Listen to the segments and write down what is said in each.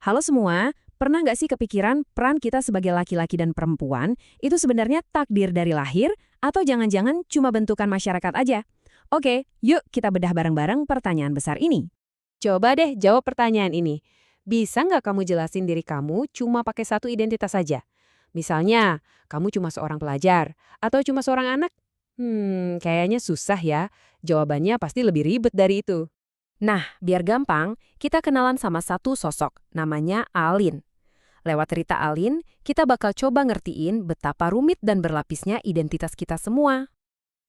Halo semua, pernah nggak sih kepikiran peran kita sebagai laki-laki dan perempuan itu sebenarnya takdir dari lahir atau jangan-jangan cuma bentukan masyarakat aja? Oke, yuk kita bedah bareng-bareng pertanyaan besar ini. Coba deh jawab pertanyaan ini. Bisa nggak kamu jelasin diri kamu cuma pakai satu identitas saja? Misalnya, kamu cuma seorang pelajar atau cuma seorang anak? Kayaknya susah ya. Jawabannya pasti lebih ribet dari itu. Nah, biar gampang, kita kenalan sama satu sosok, namanya Alin. Lewat cerita Alin, kita bakal coba ngertiin betapa rumit dan berlapisnya identitas kita semua.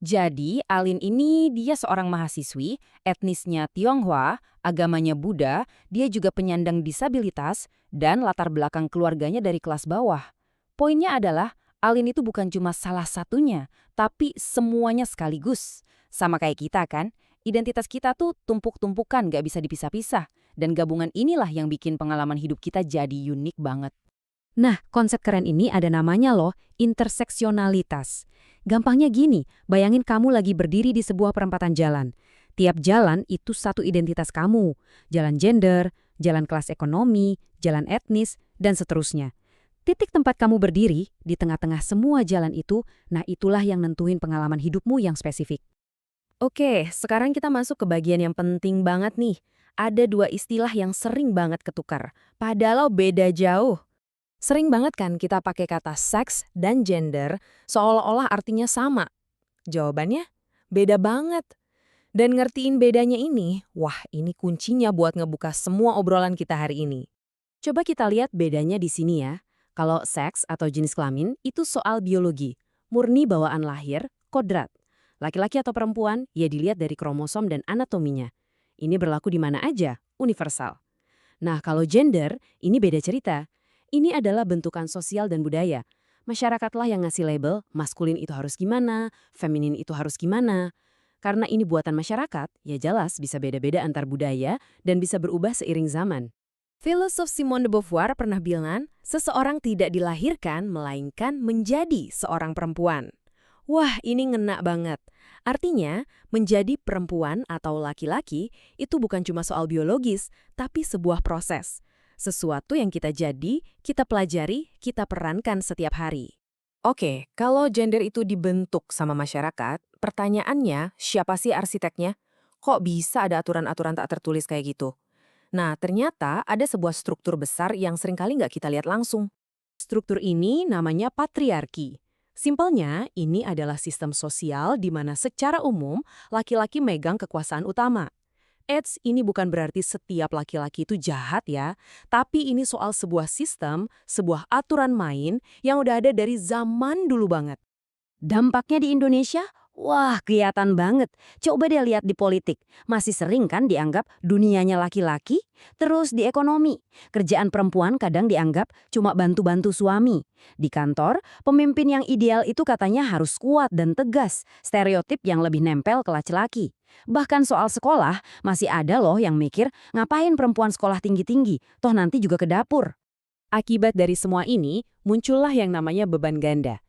Jadi, Alin ini dia seorang mahasiswi, etnisnya Tionghoa, agamanya Buddha, dia juga penyandang disabilitas, dan latar belakang keluarganya dari kelas bawah. Poinnya adalah, Alin itu bukan cuma salah satunya, tapi semuanya sekaligus. Sama kayak kita kan, identitas kita tuh tumpuk-tumpukan gak bisa dipisah-pisah, dan gabungan inilah yang bikin pengalaman hidup kita jadi unik banget. Nah, konsep keren ini ada namanya loh, interseksionalitas. Gampangnya gini, bayangin kamu lagi berdiri di sebuah perempatan jalan. Tiap jalan itu satu identitas kamu. Jalan gender, jalan kelas ekonomi, jalan etnis, dan seterusnya. Titik tempat kamu berdiri, di tengah-tengah semua jalan itu, nah itulah yang nentuin pengalaman hidupmu yang spesifik. Oke, sekarang kita masuk ke bagian yang penting banget nih. Ada dua istilah yang sering banget ketukar, padahal beda jauh. Sering banget kan kita pakai kata seks dan gender seolah-olah artinya sama. Jawabannya, beda banget. Dan ngertiin bedanya ini, wah ini kuncinya buat ngebuka semua obrolan kita hari ini. Coba kita lihat bedanya di sini ya. Kalau seks atau jenis kelamin itu soal biologi, murni bawaan lahir, kodrat. Laki-laki atau perempuan, ya dilihat dari kromosom dan anatominya. Ini berlaku di mana aja, universal. Nah kalau gender, ini beda cerita. Ini adalah bentukan sosial dan budaya. Masyarakatlah yang ngasih label, maskulin itu harus gimana, feminin itu harus gimana. Karena ini buatan masyarakat, ya jelas bisa beda-beda antar budaya dan bisa berubah seiring zaman. Filosof Simone de Beauvoir pernah bilang, seseorang tidak dilahirkan melainkan menjadi seorang perempuan. Wah, ini ngena banget. Artinya, menjadi perempuan atau laki-laki itu bukan cuma soal biologis, tapi sebuah proses. Sesuatu yang kita jadi, kita pelajari, kita perankan setiap hari. Oke, kalau gender itu dibentuk sama masyarakat, pertanyaannya, siapa sih arsiteknya? Kok bisa ada aturan-aturan tak tertulis kayak gitu? Nah, ternyata ada sebuah struktur besar yang seringkali nggak kita lihat langsung. Struktur ini namanya patriarki. Simpelnya, ini adalah sistem sosial di mana secara umum laki-laki megang kekuasaan utama. Ini bukan berarti setiap laki-laki itu jahat ya, tapi ini soal sebuah sistem, sebuah aturan main yang udah ada dari zaman dulu banget. Dampaknya di Indonesia? Wah, kelihatan banget. Coba deh lihat di politik. Masih sering kan dianggap dunianya laki-laki? Terus di ekonomi. Kerjaan perempuan kadang dianggap cuma bantu-bantu suami. Di kantor, pemimpin yang ideal itu katanya harus kuat dan tegas. Stereotip yang lebih nempel ke laki-laki. Bahkan soal sekolah, masih ada loh yang mikir ngapain perempuan sekolah tinggi-tinggi, toh nanti juga ke dapur. Akibat dari semua ini, muncullah yang namanya beban ganda.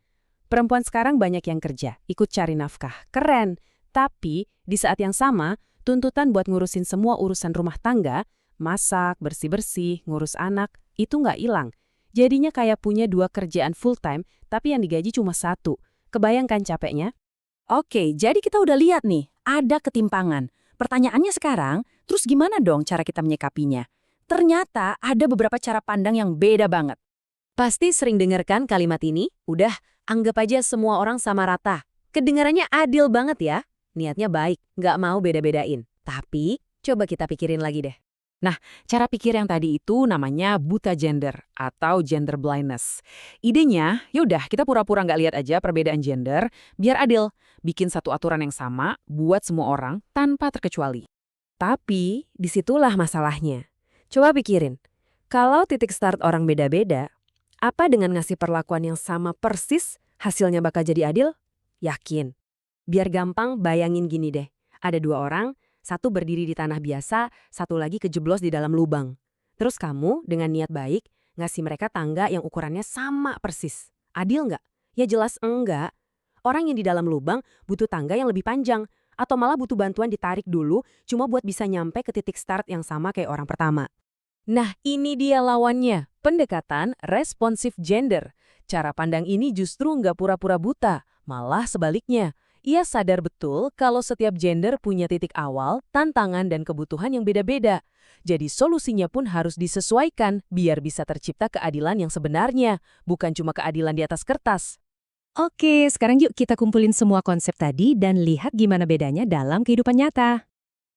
Perempuan sekarang banyak yang kerja, ikut cari nafkah. Keren. Tapi, di saat yang sama, tuntutan buat ngurusin semua urusan rumah tangga, masak, bersih-bersih, ngurus anak, itu nggak hilang. Jadinya kayak punya dua kerjaan full-time, tapi yang digaji cuma satu. Kebayangkan capeknya? Oke, jadi kita udah lihat nih, ada ketimpangan. Pertanyaannya sekarang, terus gimana dong cara kita menyikapinya? Ternyata ada beberapa cara pandang yang beda banget. Pasti sering dengarkan kalimat ini, udah, anggap aja semua orang sama rata. Kedengarannya adil banget ya. Niatnya baik, nggak mau beda-bedain. Tapi, coba kita pikirin lagi deh. Nah, cara pikir yang tadi itu namanya buta gender atau gender blindness. Idenya, yaudah kita pura-pura nggak lihat aja perbedaan gender, biar adil. Bikin satu aturan yang sama buat semua orang tanpa terkecuali. Tapi, disitulah masalahnya. Coba pikirin, kalau titik start orang beda-beda, apa dengan ngasih perlakuan yang sama persis, hasilnya bakal jadi adil? Yakin. Biar gampang, bayangin gini deh. Ada dua orang, satu berdiri di tanah biasa, satu lagi kejeblos di dalam lubang. Terus kamu, dengan niat baik, ngasih mereka tangga yang ukurannya sama persis. Adil nggak? Ya jelas enggak. Orang yang di dalam lubang butuh tangga yang lebih panjang, atau malah butuh bantuan ditarik dulu, cuma buat bisa nyampe ke titik start yang sama kayak orang pertama. Nah, ini dia lawannya, pendekatan responsif gender. Cara pandang ini justru nggak pura-pura buta, malah sebaliknya. Ia sadar betul kalau setiap gender punya titik awal, tantangan, dan kebutuhan yang beda-beda. Jadi solusinya pun harus disesuaikan biar bisa tercipta keadilan yang sebenarnya, bukan cuma keadilan di atas kertas. Oke, sekarang yuk kita kumpulin semua konsep tadi dan lihat gimana bedanya dalam kehidupan nyata.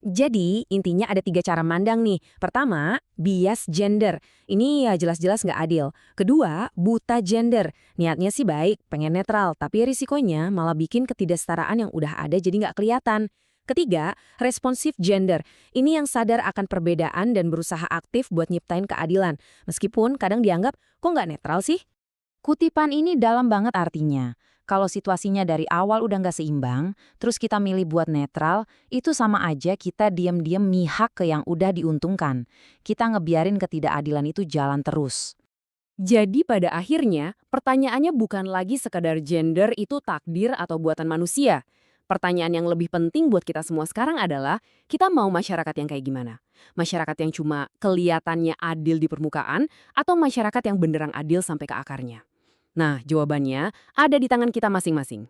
Jadi, intinya ada 3 cara mandang nih. Pertama, bias gender. Ini ya jelas-jelas nggak adil. Kedua, buta gender. Niatnya sih baik, pengen netral, tapi risikonya malah bikin ketidaksetaraan yang udah ada jadi nggak kelihatan. Ketiga, responsif gender. Ini yang sadar akan perbedaan dan berusaha aktif buat nyiptain keadilan. Meskipun kadang dianggap, kok nggak netral sih? Kutipan ini dalam banget artinya. Kalau situasinya dari awal udah nggak seimbang, terus kita milih buat netral, itu sama aja kita diam-diam mihak ke yang udah diuntungkan. Kita ngebiarin ketidakadilan itu jalan terus. Jadi pada akhirnya, pertanyaannya bukan lagi sekadar gender itu takdir atau buatan manusia. Pertanyaan yang lebih penting buat kita semua sekarang adalah, kita mau masyarakat yang kayak gimana? Masyarakat yang cuma kelihatannya adil di permukaan, atau masyarakat yang beneran adil sampai ke akarnya? Nah, jawabannya ada di tangan kita masing-masing.